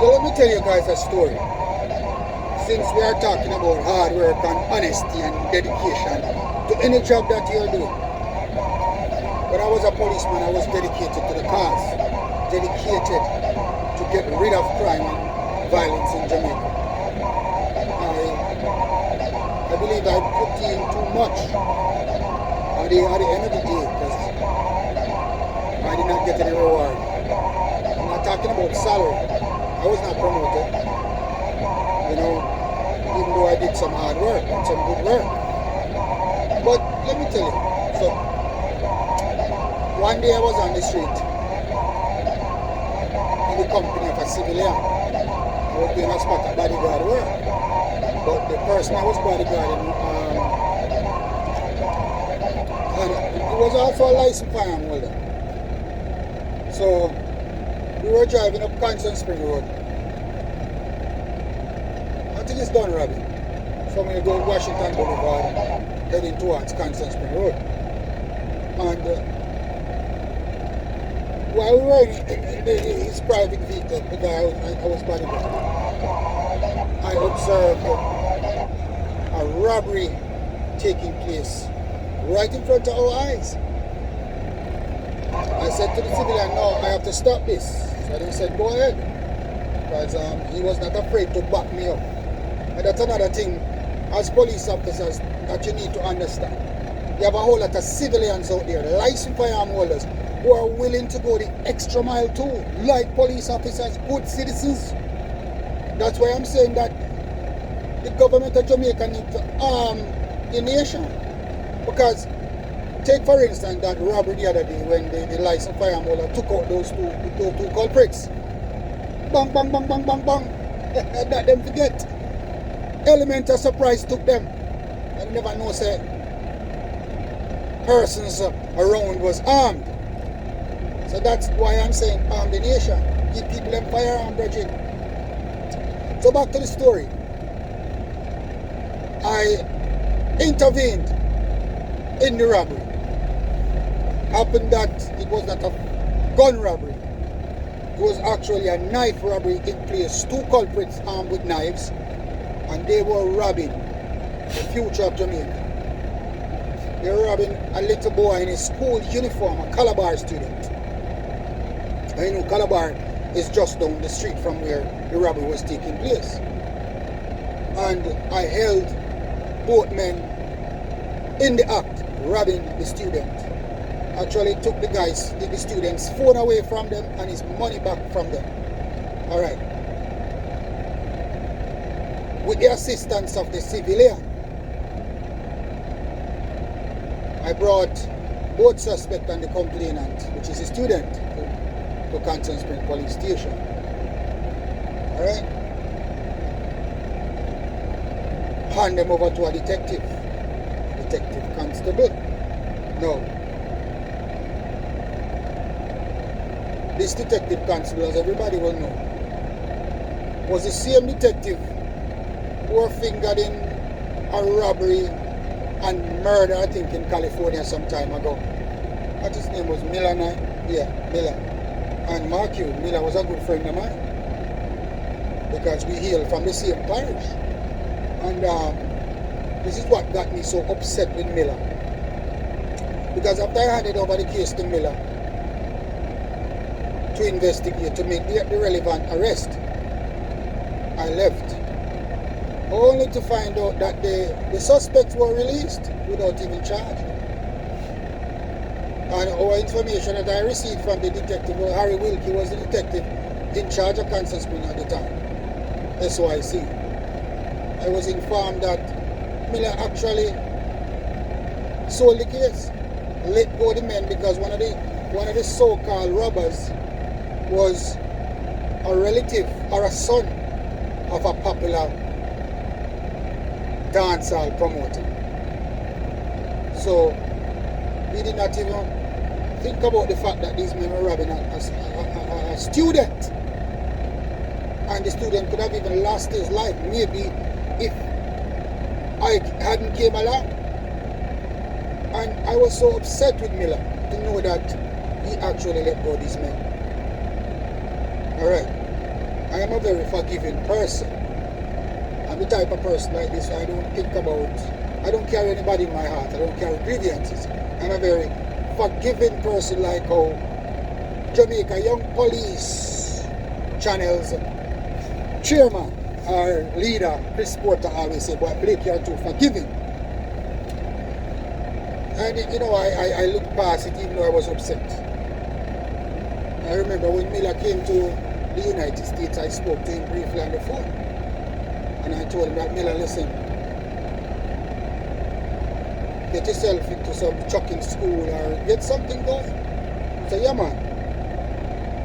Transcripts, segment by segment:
So let me tell you guys a story. Since we are talking about hard work and honesty and dedication to any job that you're doing. When I was a policeman, I was dedicated to the cause, dedicated to get rid of crime and violence in Jamaica. I believe I put in too much at the end of the day because I did not get any reward. I'm not talking about salary. I was not promoted, even though I did some hard work and some good work. But let me tell you, so one day I was on the street in the company of a civilian. I was doing a spot of bodyguard work. But the person I was bodyguarding, and he was also a licensed firearm holder. So we were driving up Constant Spring Road. I think it's done, Robbie. So we go Washington Boulevard, heading towards Constant Spring Road. And while we were in his private vehicle, the guy I was bodyguarding, I observed a robbery taking place right in front of our eyes. I said to the civilian, no, I have to stop this. So they said, go ahead. Because he was not afraid to back me up. And that's another thing, as police officers, that you need to understand. You have a whole lot of civilians out there, licensed firearm holders, who are willing to go the extra mile too, like police officers, good citizens. That's why I'm saying that the government of Jamaica needs to arm the nation. Because, take for instance that robbery the other day when the licensed firearm holder took out those two culprits. Bang, bang, bang, bang, bang, bang. That them forget. Element of surprise took them. I never know say persons around was armed. So that's why I'm saying arm the nation. Give people them firearm, brethren. So back to the story. I intervened in the robbery. Happened that it was not a gun robbery. It was actually a knife robbery in place. Two culprits armed with knives, and they were robbing the future of Jamaica. They were robbing a little boy in his school uniform, a Calabar student. And you know Calabar is just down the street from where the robbery was taking place. And I held both men in the act, robbing the student. Actually took the student's phone away from them and his money back from them. Alright. With the assistance of the civilian, I brought both suspect and the complainant, which is a student, to Constant Spring Police Station. Alright? Hand them over to a detective constable. No. This detective constable, as everybody will know, was the same detective who were fingered in a robbery and murder, I think, in California some time ago. What his name was Miller, Miller. And mark you, Miller was a good friend of mine because we hail from the same parish. And this is what got me so upset with Miller. Because after I handed over the case to Miller to investigate, to make the relevant arrest, I left. Only to find out that the suspects were released without even charge. And our information that I received from the detective, Harry Wilkie was the detective in charge of Constant Spring at the time, SOIC. I was informed that Miller actually sold the case, let go the men because one of the so-called robbers was a relative or a son of a popular dancehall promoter. So we did not even think about the fact that these men were robbing a student, and the student could have even lost his life maybe if I hadn't came along. And I was so upset with Miller to know that he actually let go of these men. Alright. I am a very forgiving person. I'm the type of person like this. I don't carry anybody in my heart. I don't carry grievances. I'm a very forgiving person, like how Jamaica Young Police Channel's chairman or leader, Chris Porter, always say, "Boy, Blake, you're too forgiving." And I looked past it even though I was upset. I remember when Miller came to the United States, I spoke to him briefly on the phone. And I told him that, "Miller, listen, get yourself into some trucking school or get something going." So yeah, man,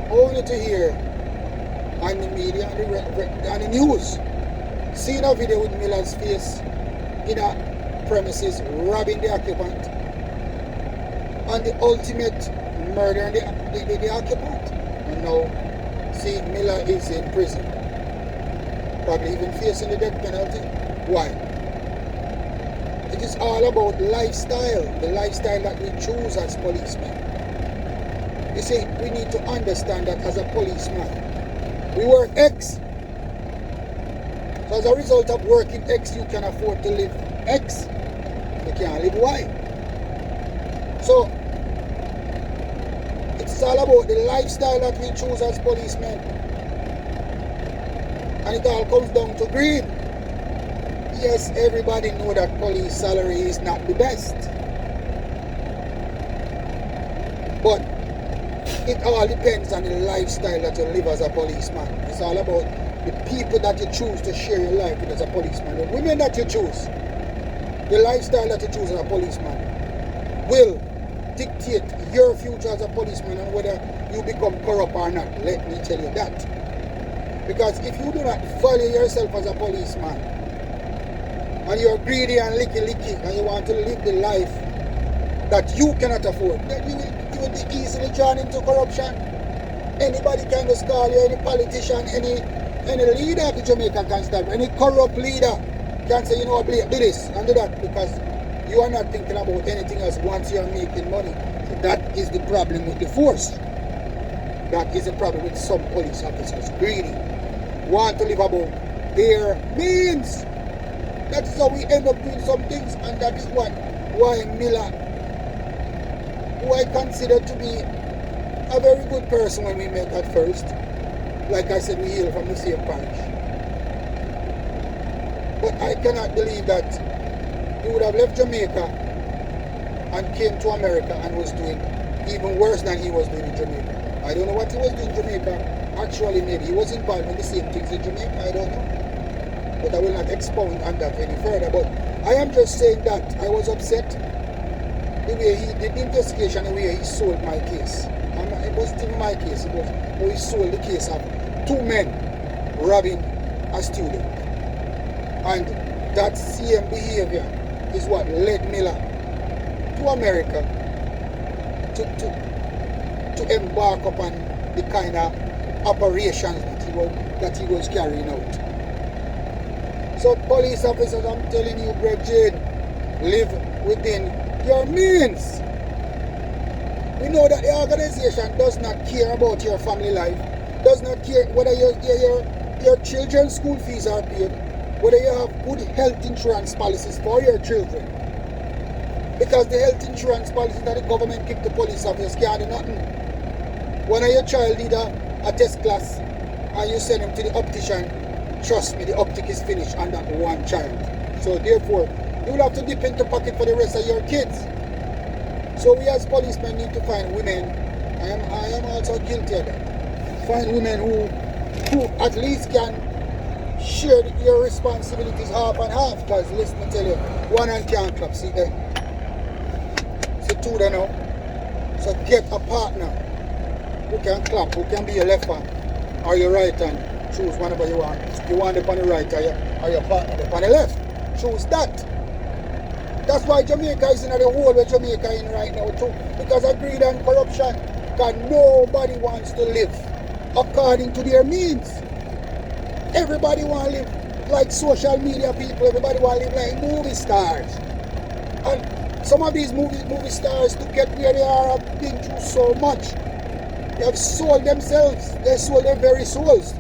only to hear on the media and the news, seeing a video with Miller's face in a premises robbing the occupant, and the ultimate murder the occupant. And now seeing Miller is in prison, probably even facing the death penalty. Why? It is all about lifestyle, the lifestyle that we choose as policemen. You see, we need to understand that as a policeman, we work X. So as a result of working X, you can afford to live X. You can't live Y. So it's all about the lifestyle that we choose as policemen. And it all comes down to greed. Yes, everybody know that police salary is not the best. But it all depends on the lifestyle that you live as a policeman. It's all about the people that you choose to share your life with as a policeman. The women that you choose, the lifestyle that you choose as a policeman will dictate your future as a policeman and whether you become corrupt or not. Let me tell you that. Because if you do not value yourself as a policeman, and you're greedy and licky, and you want to live the life that you cannot afford, then you will be easily drawn into corruption. Anybody can just call you, any politician, any leader of the Jamaican Constable, any corrupt leader can say, Blake, do this and do that, because you are not thinking about anything else once you are making money. So that is the problem with the force. That is the problem with some police officers. Greedy. Want to live above their means. That is how we end up doing some things, and that is why Miller, who I consider to be a very good person when we met at first, like I said, we hail from the same parish. But I cannot believe that he would have left Jamaica and came to America and was doing even worse than he was doing in Jamaica. I don't know what he was doing in Jamaica. Actually, maybe he was involved in the same things in Jamaica. I don't know. But I will not expound on that any further. But I am just saying that I was upset the way he did the investigation, the way he sold my case. It wasn't even my case, it was how he sold the case of two men robbing a student. And that same behavior is what led Miller to America to embark upon the kind of operations that he was carrying out. So police officers, I'm telling you, brethren, live within your means. We know that the organization does not care about your family life, does not care whether your children's school fees are paid, whether you have good health insurance policies for your children. Because the health insurance policies that the government give to police officers can't do nothing. When your child need a test class and you send him to the optician, trust me, the optic is finished on that one child. So therefore, you will have to dip into pocket for the rest of your kids. So we as policemen need to find women, I am also guilty of that, find women who at least can share your responsibilities half and half. Because listen, me tell you, one hand can't clap, see there. See two there now. So get a partner who can clap, who can be your left hand or your right hand. Choose whatever you want. You want it on the right or your partner on the left. Choose that. That's why Jamaica is in the hole where Jamaica is in right now too. Because of greed and corruption. Because nobody wants to live according to their means. Everybody wants to live like social media people. Everybody wants to live like movie stars. And some of these movie stars, to get where they are, have been through so much. They have sold themselves. They sold their very souls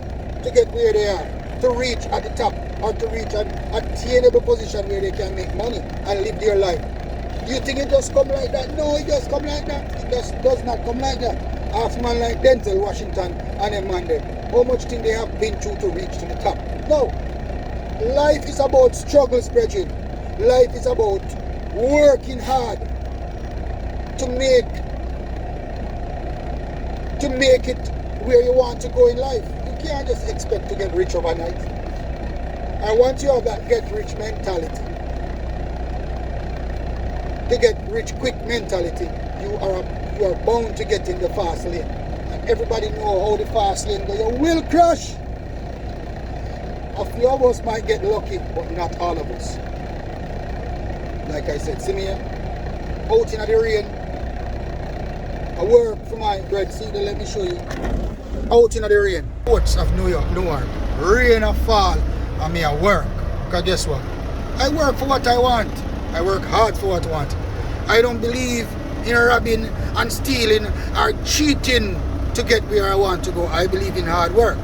to get where they are, to reach at the top, or to reach an attainable position where they can make money and live their life. You think it just come like that? No, it just come like that. It just does not come like that. Ask man like Denzel Washington and them man there, how much thing they have been through to reach to the top. No. Life is about struggles, brethren. Life is about working hard to make it where you want to go in life. You can't just expect to get rich overnight. And once you have that get rich mentality, the get rich quick mentality, you are bound to get in the fast lane. And everybody know how the fast lane goes. You will crash. A few of us might get lucky, but not all of us. Like I said, see me here, out in the rain. I work for my bread. See, let me show you. Out in the rain. Ports of New York, Newark. Rain or fall, and me I work. Because guess what? I work for what I want. I work hard for what I want. I don't believe in robbing and stealing or cheating to get where I want to go. I believe in hard work.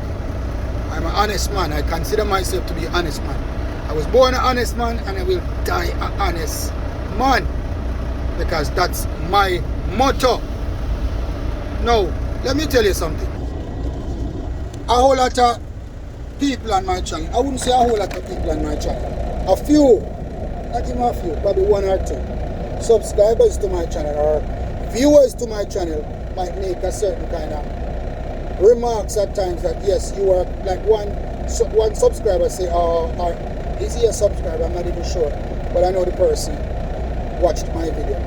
I'm an honest man. I consider myself to be an honest man. I was born an honest man and I will die an honest man. Because that's my motto. Now, let me tell you something. A whole lot of people on my channel. I wouldn't say a whole lot of people on my channel. A few, not even a few, probably one or two subscribers to my channel or viewers to my channel might make a certain kind of remarks at times that yes, you are like one subscriber say, or is he a subscriber? I'm not even sure, but I know the person watched my video.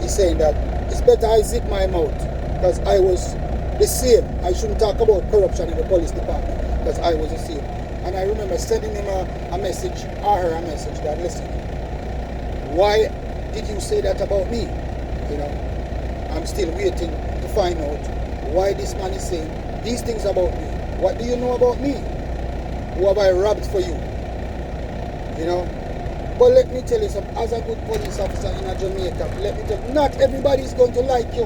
He's saying that it's better I zip my mouth because I was the same. I shouldn't talk about corruption in the police department because I was the same. And I remember sending him a message, or her a message that, listen, why did you say that about me? You know, I'm still waiting to find out why this man is saying these things about me. What do you know about me? Who have I robbed for you? You know? But let me tell you something, as a good police officer in Jamaica, let me tell you, not everybody is going to like you.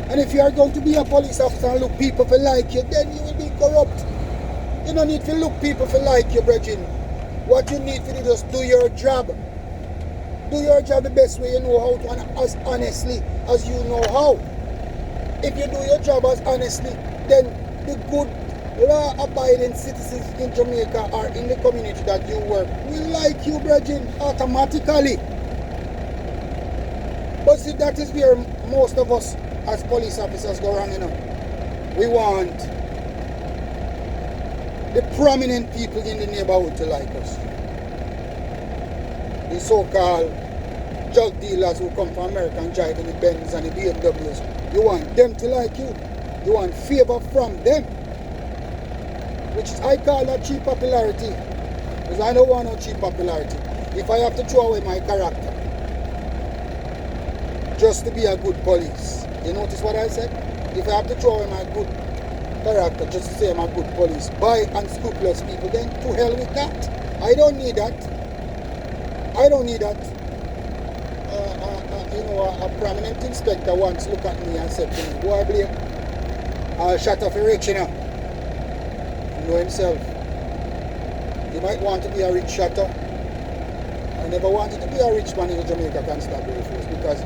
And if you are going to be a police officer and look people for like you, then you will be corrupt. You don't need to look people for like you, brethren. What you need to do is just do your job. Do your job the best way you know how to, and as honestly as you know how. If you do your job as honestly, then the good law-abiding citizens in Jamaica or in the community that you work will like you, brethren, automatically. But see, that is where most of us as police officers go wrong, you know. We want the prominent people in the neighborhood to like us. The so-called drug dealers who come from America and drive in the Benz and the BMWs. You want them to like you. You want favor from them. Which is, I call that cheap popularity. Because I don't want no cheap popularity. If I have to throw away my character just to be a good police. You notice what I said? If I have to throw away my good character just to say I'm a good police by unscrupulous people, then to hell with that. I don't need that. I don't need that. You know, a prominent inspector once looked at me and said to me, boy, Blake, I'll shut off your rich, you know. You know himself. You might want to be a rich shutter. I never wanted to be a rich man in the Jamaica Constabulary Force because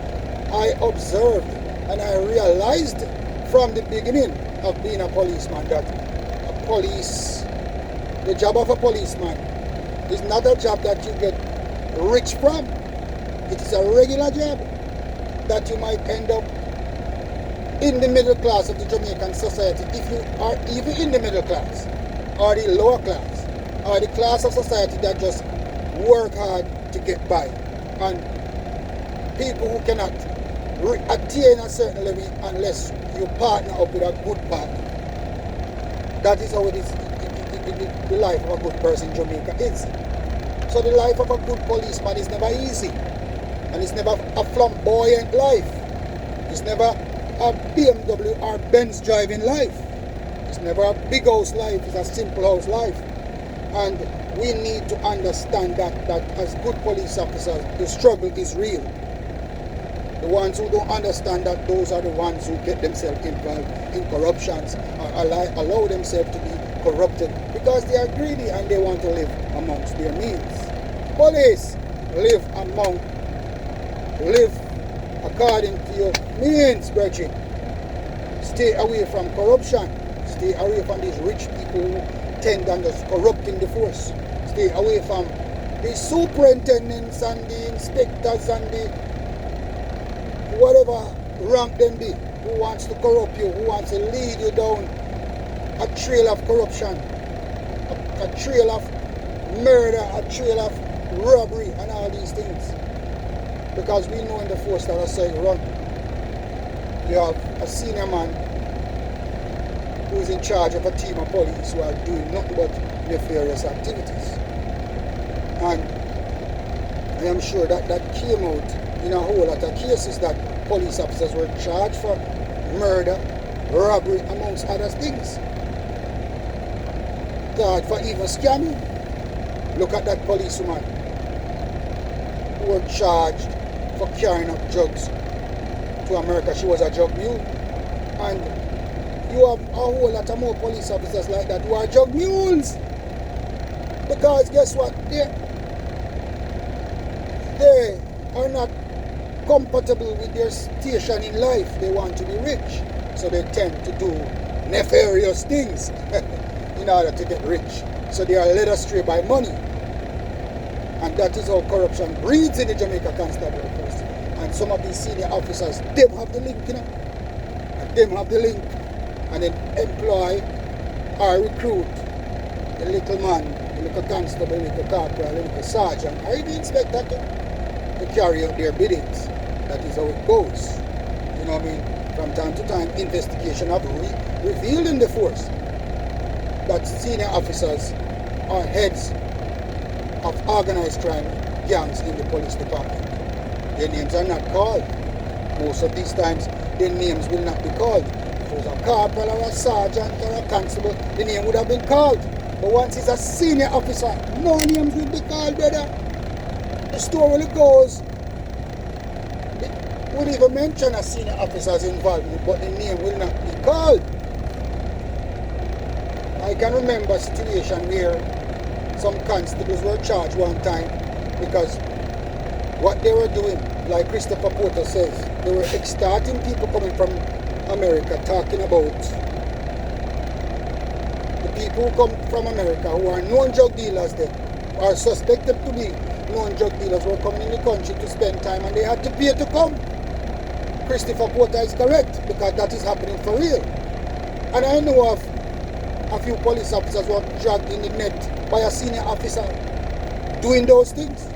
I observed and I realized from the beginning of being a policeman that the job of a policeman is not a job that you get rich from. It is a regular job that you might end up in the middle class of the Jamaican society, if you are even in the middle class, or the lower class, or the class of society that just work hard to get by. And people who cannot attain a certain level unless you partner up with a good partner. That is how it is. The life of a good person in Jamaica is. So the life of a good policeman is never easy. And it's never a flamboyant life. It's never a BMW or Benz driving life. It's never a big house life. It's a simple house life. And we need to understand that as good police officers, the struggle is real. The ones who don't understand that, those are the ones who get themselves involved in corruptions or allow themselves to be corrupted because they are greedy and they want to live amongst their means. Police, live according to your means, brethren. Stay away from corruption. Stay away from these rich people who tend on just corrupting the force. Stay away from the superintendents and the inspectors and the whatever rank them be, who wants to corrupt you, who wants to lead you down a trail of corruption, a trail of murder, a trail of robbery and all these things. Because we know in the force that I say run, you have a senior man who is in charge of a team of police who are doing nothing but nefarious activities. And I am sure that came out in a whole lot of cases that police officers were charged for murder, robbery, amongst other things. Charged for even scamming. Look at that policewoman who was charged for carrying up drugs to America. She was a drug mule. And you have a whole lot of more police officers like that who are drug mules. Because guess what? They are not compatible with their station in life. They want to be rich. So they tend to do nefarious things in order to get rich. So they are led astray by money. And that is how corruption breeds in the Jamaica Constabulary Force. And some of these senior officers, them have the link, you know. And them have the link. And then employ or recruit the little man, the little constable, the little corporal, the little sergeant, or the inspector to carry out their biddings. That is how it goes. You know what I mean? From time to time, investigation have revealed in the force that senior officers are heads of organized crime gangs in the police department. Their names are not called. Most of these times, their names will not be called. If it was a corporal or a sergeant or a constable, the name would have been called. But once it's a senior officer, no names will be called, brother. The story goes, they would even mention a senior officer's involvement, but the name will not be called. I can remember a situation where some constables were charged one time because what they were doing, like Christopher Porter says, they were extorting people coming from America, talking about the people who come from America who are known drug dealers then, are suspected to be known drug dealers, were coming in the country to spend time and they had to pay to come. Christopher Porter is correct because that is happening for real. And I know of a few police officers who were dragged in the net by a senior officer doing those things.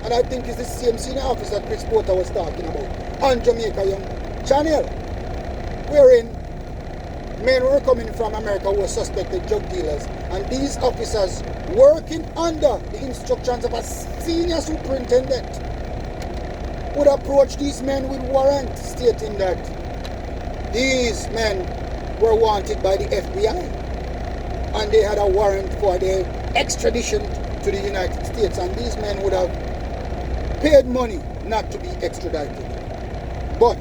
And I think it's the same senior officer Chris Porter was talking about on Jamaica Young channel, wherein men were coming from America who were suspected drug dealers, and these officers, working under the instructions of a senior superintendent, would approach these men with warrants stating that these men were wanted by the FBI and they had a warrant for their extradition to the United States, and these men would have paid money not to be extradited. But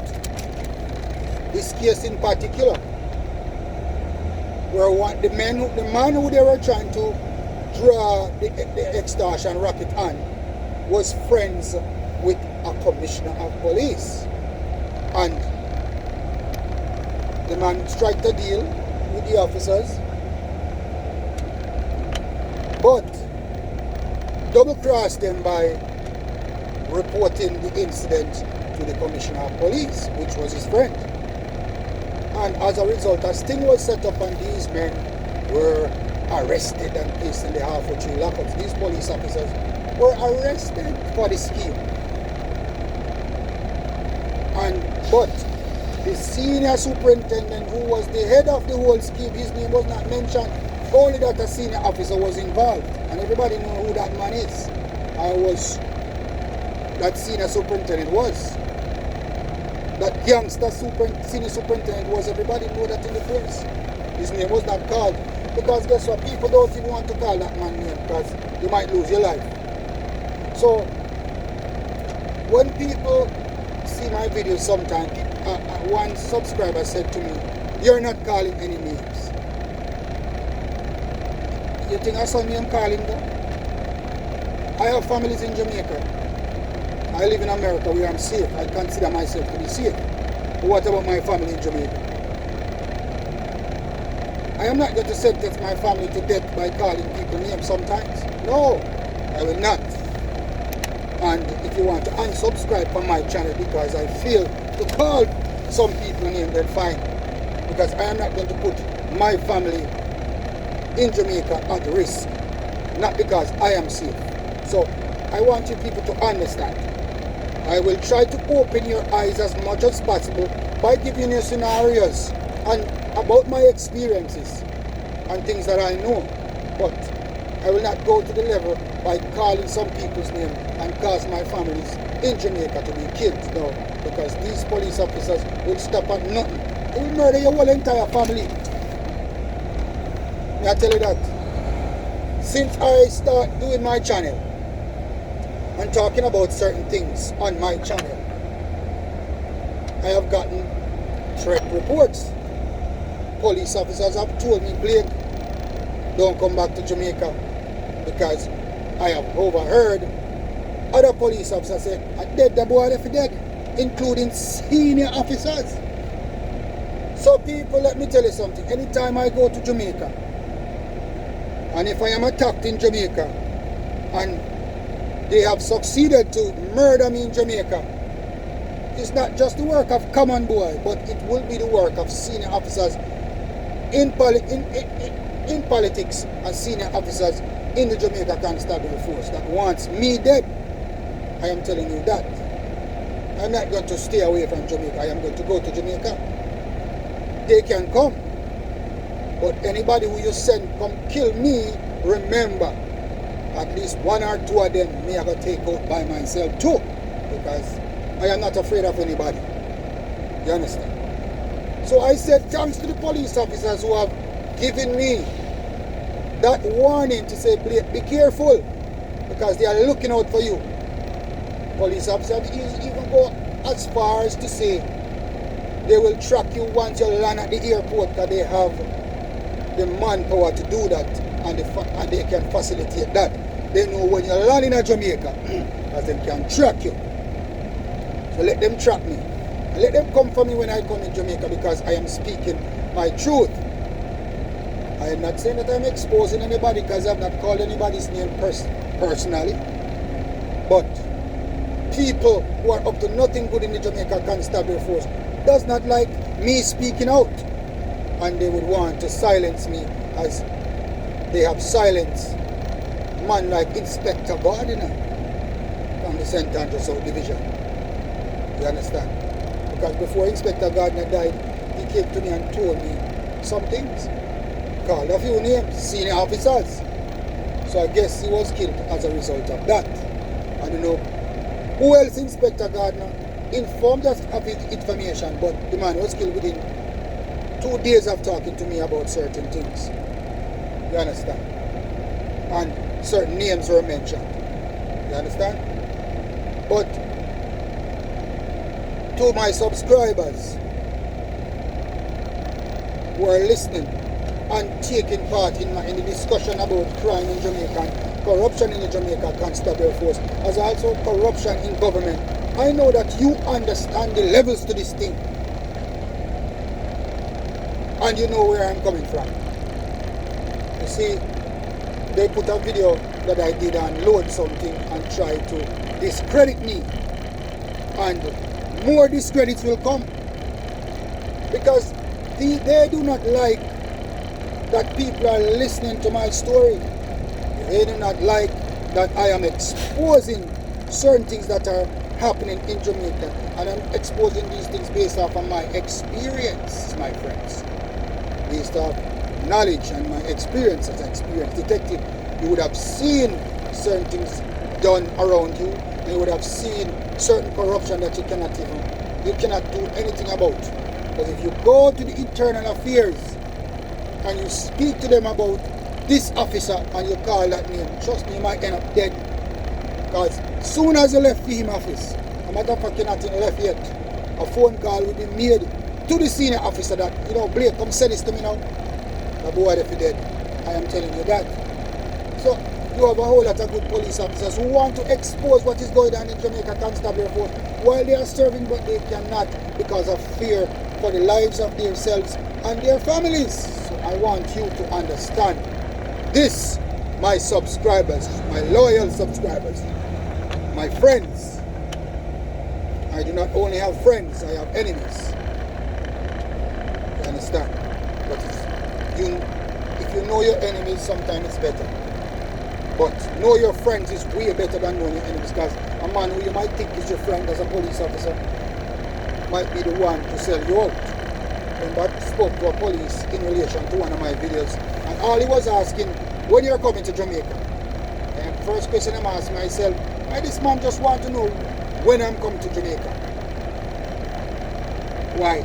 this case in particular, where the man who they were trying to draw the extortion racket on was friends with a commissioner of police, and the man struck a deal with the officers, but double-crossed them by reporting the incident to the commissioner of police, which was his friend. And as a result, a sting was set up and these men were arrested and placed in the halfway tree lockups. These police officers were arrested for the scheme. But the senior superintendent, who was the head of the whole scheme, his name was not mentioned, only that a senior officer was involved. And everybody knew who that man is. That senior superintendent was. That youngster senior superintendent was. Everybody knew that in the force. His name was not called. Because guess what? People don't even want to call that man name because you might lose your life. So, when people see my videos sometimes, one subscriber said to me, "You're not calling any names." You think I saw me I'm calling them? I have families in Jamaica. I live in America where I'm safe. I consider myself to be safe. But what about my family in Jamaica? I am not going to sentence my family to death by calling people names sometimes. No, I will not. And if you want to unsubscribe from my channel because I feel to call some people names, then fine. Because I am not going to put my family in Jamaica at risk. Not because I am safe. So I want you people to understand. I will try to open your eyes as much as possible by giving you scenarios and about my experiences and things that I know. But I will not go to the level by calling some people's name and cause my families in Jamaica to be killed. No, because these police officers will stop at nothing. They will murder your whole entire family. May I tell you that? Since I start doing my channel and talking about certain things on my channel, I have gotten threat reports. Police officers have told me, Blake, don't come back to Jamaica, because I have overheard other police officers say, I dead the boy if he dead, including senior officers. So people, let me tell you something. Anytime I go to Jamaica, and if I am attacked in Jamaica, and they have succeeded to murder me in Jamaica, it's not just the work of common boy, but it will be the work of senior officers in politics and senior officers in the Jamaica Constabulary Force that wants me dead. I am telling you that. I'm not going to stay away from Jamaica. I am going to go to Jamaica. They can come. But anybody who you send come kill me, remember, at least one or two of them me I go take out by myself too. Because I am not afraid of anybody. You understand? So I said thanks to the police officers who have given me that warning to say, be careful, because they are looking out for you. Police officers even go as far as to say they will track you once you land at the airport, because they have the manpower to do that, and they can facilitate that. They know when you land in Jamaica, because they can track you. So let them track me. And let them come for me when I come in Jamaica, because I am speaking my truth. I am not saying that I'm exposing anybody, because I have not called anybody's name personally. But people who are up to nothing good in the Jamaica Constabulary Force does not like me speaking out. And they would want to silence me, as they have silenced man like Inspector Gardiner from the St. Andrew South Division. You understand? Because before Inspector Gardiner died, he came to me and told me some things. Called a few names, senior officers. So I guess he was killed as a result of that. I don't know who else Inspector Gardiner informed us of his information, but the man was killed within 2 days of talking to me about certain things. You understand? And certain names were mentioned. You understand? But to my subscribers who are listening and taking part in the discussion about crime in Jamaica and corruption in the Jamaica Constabulary Force, as also corruption in government, I know that you understand the levels to this thing. And you know where I'm coming from. You see, they put a video that I did and load something and try to discredit me. And more discredits will come. Because they do not like that people are listening to my story. They do not like that I am exposing certain things that are happening in Jamaica. And I'm exposing these things based off of my experience, my friends. Based off knowledge and my experience as an experienced detective. You would have seen certain things done around you. And you would have seen certain corruption that you cannot do anything about. But if you go to the internal affairs and you speak to them about this officer and you call that name, trust me, you might end up dead. Because soon as you left him office, a matter of fact, you're not even left yet, a phone call will be made to the senior officer that, Blake, come send this to me now. The boy if he dead. I am telling you that. So you have a whole lot of good police officers who want to expose what is going on in Jamaica Constabulary Force while they are serving, but they cannot because of fear for the lives of themselves and their families. So I want you to understand this, my subscribers, my loyal subscribers, my friends. I do not only have friends, I have enemies. You understand? But if you know your enemies, sometimes it's better. But know your friends is way better than knowing your enemies, because a man who you might think is your friend as a police officer might be the one to sell you out. Remember, I spoke to a police in relation to one of my videos, and all he was asking, when you're coming to Jamaica? And first question I'm asking myself, why this man just want to know when I'm coming to Jamaica? Why?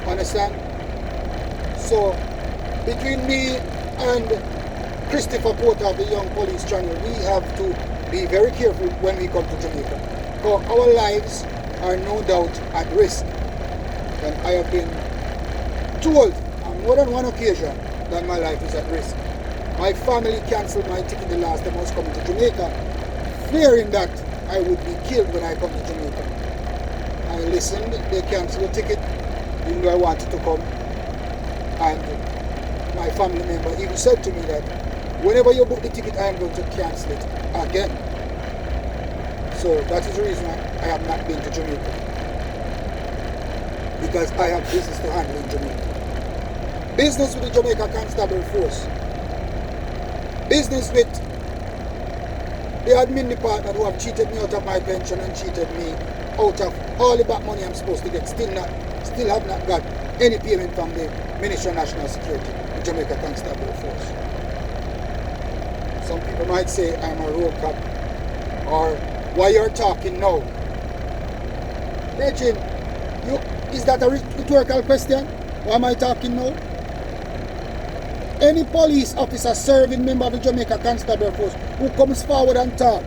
Understand? So, between me and Christopher Porter of the Young Police Channel, we have to be very careful when we come to Jamaica. Because our lives are no doubt at risk. And I have been told on more than one occasion that my life is at risk. My family cancelled my ticket the last time I was coming to Jamaica, fearing that I would be killed when I come to Jamaica. I listened, they cancelled the ticket, even though I wanted to come. And my family member even said to me that whenever you book the ticket, I am going to cancel it again. So that is the reason I have not been to Jamaica. Because I have business to handle in Jamaica. Business with the Jamaica Constabulary Force. Business with the admin department who have cheated me out of my pension and cheated me out of all the back money I'm supposed to get. Still have not got any payment from the Ministry of National Security, the Jamaica Constabulary Force. Some people might say I'm a road cop, or why you're talking now. Legend, is that a rhetorical question? Why am I talking now? Any police officer serving member of the Jamaica Constabulary Force who comes forward and talk,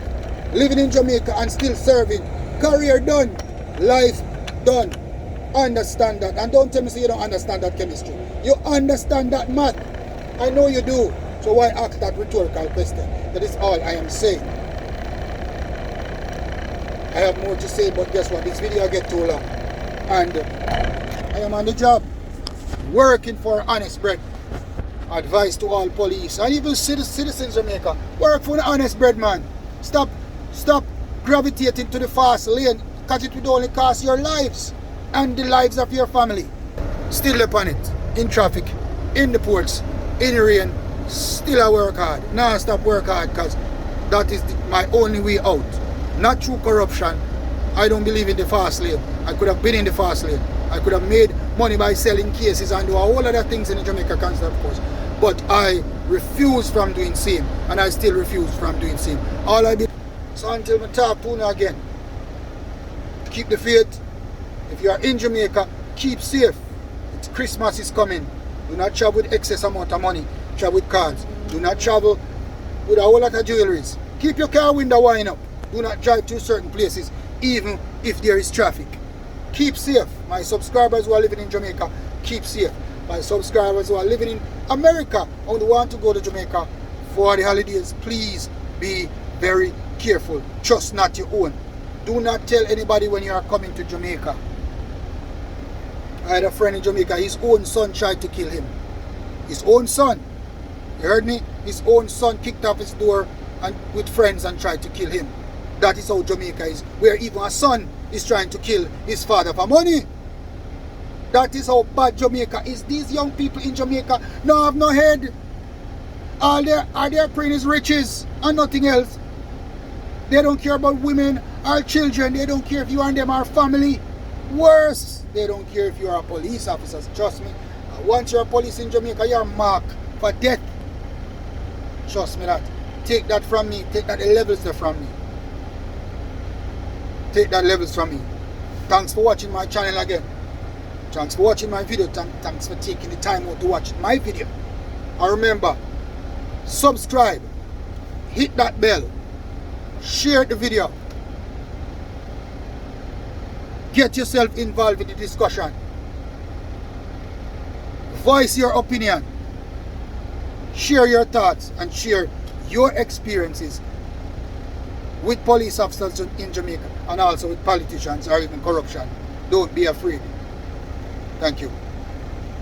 living in Jamaica and still serving, career done, life done. Understand that. And don't tell me you don't understand that chemistry. You understand that math. I know you do. So why ask that rhetorical question? That is all I am saying. I have more to say, but guess what? This video will get too long. And I am on the job, working for honest bread. Advice to all police and even citizens in Jamaica. Work for the honest bread, man. Stop gravitating to the fast lane, because it would only cost your lives and the lives of your family. Still upon it, in traffic, in the ports, in the rain, still I work hard. Now stop work hard, because that is my only way out. Not through corruption. I don't believe in the fast lane. I could have been in the fast lane. I could have made money by selling cases and do all other things in the Jamaica Constabulary Force. But I refuse from doing same, and I still refuse from doing same. All I did. So until I talk to you again, keep the faith. If you are in Jamaica, keep safe. It's Christmas is coming. Do not travel with excess amount of money. Travel with cards. Do not travel with a whole lot of jewelries. Keep your car window wide up. Do not drive to certain places, even if there is traffic. Keep safe. My subscribers who are living in Jamaica, keep safe. My subscribers who are living in America and who want to go to Jamaica for the holidays, please be very careful. Trust not your own. Do not tell anybody when you are coming to Jamaica. I had a friend in Jamaica, his own son tried to kill him. His own son. You heard me? His own son kicked off his door and with friends and tried to kill him. That is how Jamaica is, where even a son is trying to kill his father for money. That is how bad Jamaica is. These young people in Jamaica now have no head. All their praying is riches and nothing else. They don't care about women or children. They don't care if you and them are family. Worse, they don't care if you are a police officer. Trust me. Once you're a police in Jamaica, you're marked for death. Trust me that. Take that from me. Take that levels there from me. Take that levels from me. Thanks for watching my channel again. Thanks for watching my video. Thanks for taking the time out to watch my video. And remember, subscribe, hit that bell, share the video, get yourself involved in the discussion, voice your opinion. Share your thoughts and share your experiences with police officers in Jamaica and also with politicians or even corruption. Don't be afraid. Thank you.